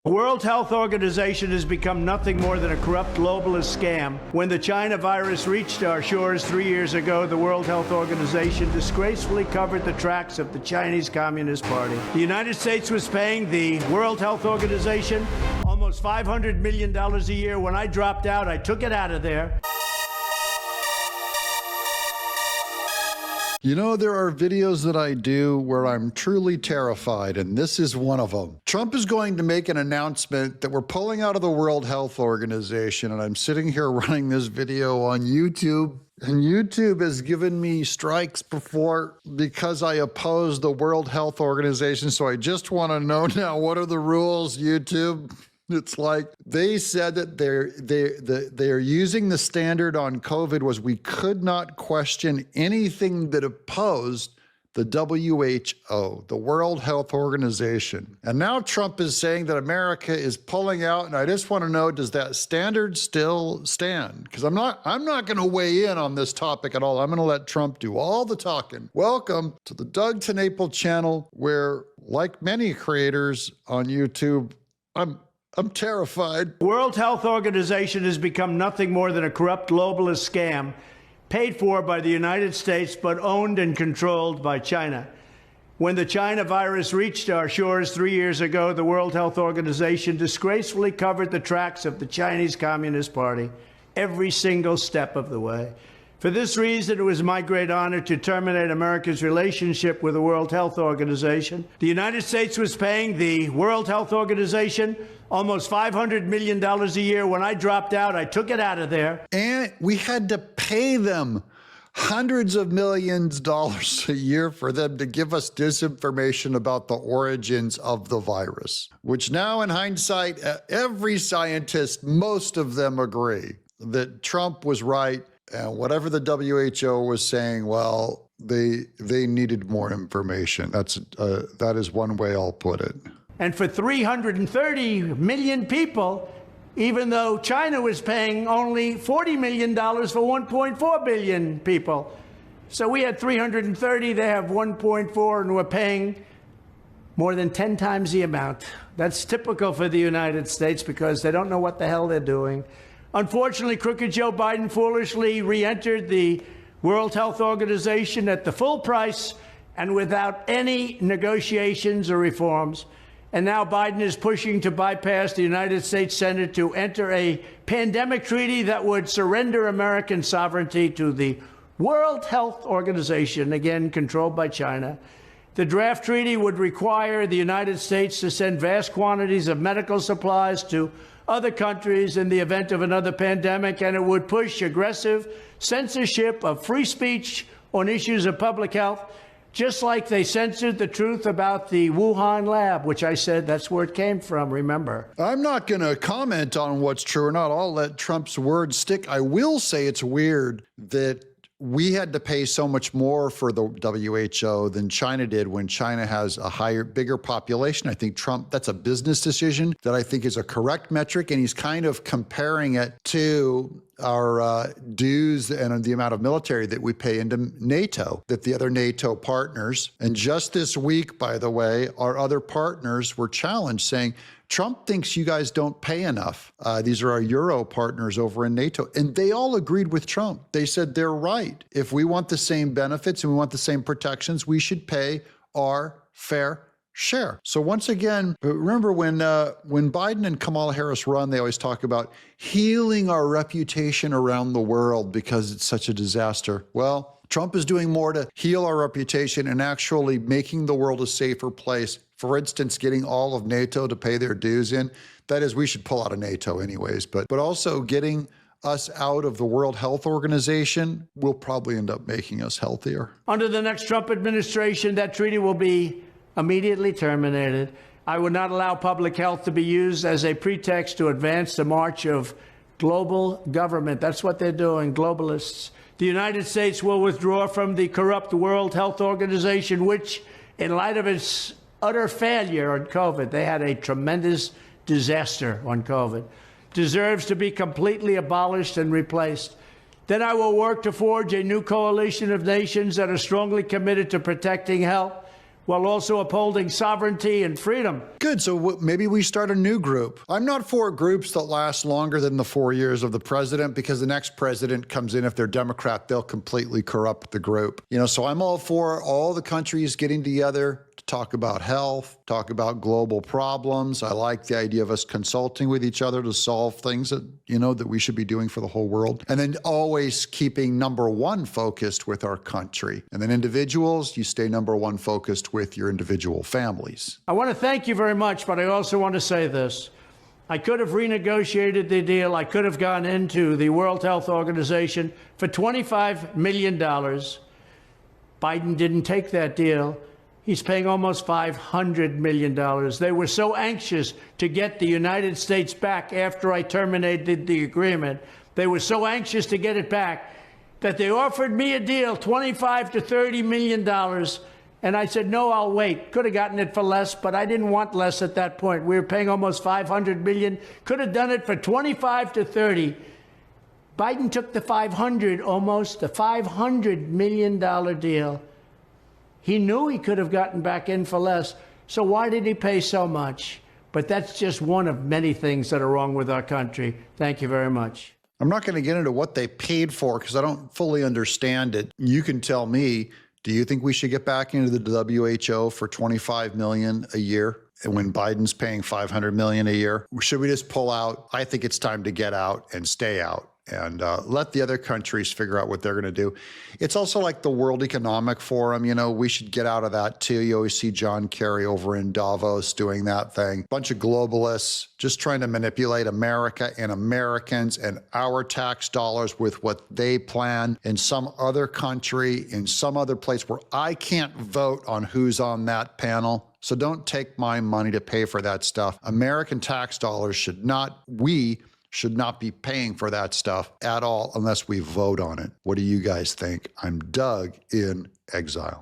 The World Health Organization has become nothing more than a corrupt globalist scam. When the China virus reached our shores 3 years ago, the World Health Organization disgracefully covered the tracks of the Chinese Communist Party. The United States was paying the World Health Organization almost $500 million a year. When I dropped out, I took it out of there. You know, there are videos that I do where I'm truly terrified, and this is one of them. Trump is going to make an announcement that we're pulling out of the World Health Organization, and I'm sitting here running this video on YouTube, and YouTube has given me strikes before because I oppose the World Health Organization, so I just want to know now, what are the rules, YouTube? It's like they said that they're using the standard on COVID was we could not question anything that opposed the W.H.O, the World Health Organization. And now Trump is saying that America is pulling out, and I just want to know, does that standard still stand? Because I'm not going to weigh in on this topic at all. I'm going to let Trump do all the talking. Welcome to the Doug TeNapel channel, where, like many creators on YouTube, I'm terrified. The World Health Organization has become nothing more than a corrupt globalist scam paid for by the United States but owned and controlled by China. When the China virus reached our shores 3 years ago, the World Health Organization disgracefully covered the tracks of the Chinese Communist Party every single step of the way. For this reason, it was my great honor to terminate America's relationship with the World Health Organization. The United States was paying the World Health Organization almost $500 million a year. When I dropped out, I took it out of there. And we had to pay them hundreds of millions of dollars a year for them to give us disinformation about the origins of the virus, which now in hindsight, every scientist, most of them agree that Trump was right. And whatever the WHO was saying, well, they needed more information. That is one way I'll put it. And for 330 million people, even though China was paying only $40 million for 1.4 billion people. So we had 330, they have 1.4, and we're paying more than 10 times the amount. That's typical for the United States because they don't know what the hell they're doing. Unfortunately, crooked Joe Biden foolishly re-entered the World Health Organization at the full price and without any negotiations or reforms. And now Biden is pushing to bypass the United States Senate to enter a pandemic treaty that would surrender American sovereignty to the World Health Organization, again controlled by China. The draft treaty would require the United States to send vast quantities of medical supplies to other countries in the event of another pandemic, and it would push aggressive censorship of free speech on issues of public health, just like they censored the truth about the Wuhan lab, which I said that's where it came from, remember. I'm not going to comment on what's true or not. I'll let Trump's words stick. I will say it's weird that we had to pay so much more for the WHO than China did when China has a bigger population. I think Trump, that's a business decision that I think is a correct metric, and he's kind of comparing it to our dues and the amount of military that we pay into NATO, that the other NATO partners, and just this week, by the way, our other partners were challenged saying, Trump thinks you guys don't pay enough. These are our Euro partners over in NATO. And they all agreed with Trump. They said they're right. If we want the same benefits and we want the same protections, we should pay our fair share. So once again, remember when Biden and Kamala Harris run, they always talk about healing our reputation around the world because it's such a disaster. Well, Trump is doing more to heal our reputation and actually making the world a safer place. For instance, getting all of NATO to pay their dues in. That is, we should pull out of NATO anyways, but also getting us out of the World Health Organization will probably end up making us healthier. Under the next Trump administration, that treaty will be immediately terminated. I would not allow public health to be used as a pretext to advance the march of global government. That's what they're doing, globalists. The United States will withdraw from the corrupt World Health Organization, which, in light of its utter failure on COVID, they had a tremendous disaster on COVID, deserves to be completely abolished and replaced. Then I will work to forge a new coalition of nations that are strongly committed to protecting health, while also upholding sovereignty and freedom. Good. So maybe we start a new group. I'm not for groups that last longer than the 4 years of the president, because the next president comes in, if they're Democrat, they'll completely corrupt the group. So I'm all for all the countries getting together to talk about health, talk about global problems. I like the idea of us consulting with each other to solve things that, that we should be doing for the whole world. And then always keeping number one focused with our country. And then individuals, you stay number one focused with your individual families. I want to thank you very much, but I also want to say this. I could have renegotiated the deal. I could have gone into the World Health Organization for $25 million. Biden didn't take that deal. He's paying almost $500 million. They were so anxious to get the United States back after I terminated the agreement. They were so anxious to get it back that they offered me a deal, $25 to $30 million. And I said, no, I'll wait. Could have gotten it for less, but I didn't want less at that point. We were paying almost $500 million. Could have done it for $25 to $30. Biden took the $500 million deal. He knew he could have gotten back in for less. So why did he pay so much? But that's just one of many things that are wrong with our country. Thank you very much. I'm not going to get into what they paid for because I don't fully understand it. You can tell me, do you think we should get back into the WHO for $25 million a year when Biden's paying $500 million a year? Should we just pull out? I think it's time to get out and stay out and let the other countries figure out what they're going to do. It's also like the World Economic Forum. We should get out of that too. You always see John Kerry over in Davos doing that thing. Bunch of globalists just trying to manipulate America and Americans and our tax dollars with what they plan in some other country, in some other place where I can't vote on who's on that panel. So don't take my money to pay for that stuff. American tax dollars should not be paying for that stuff at all unless we vote on it. What do you guys think? I'm Doug in Exile.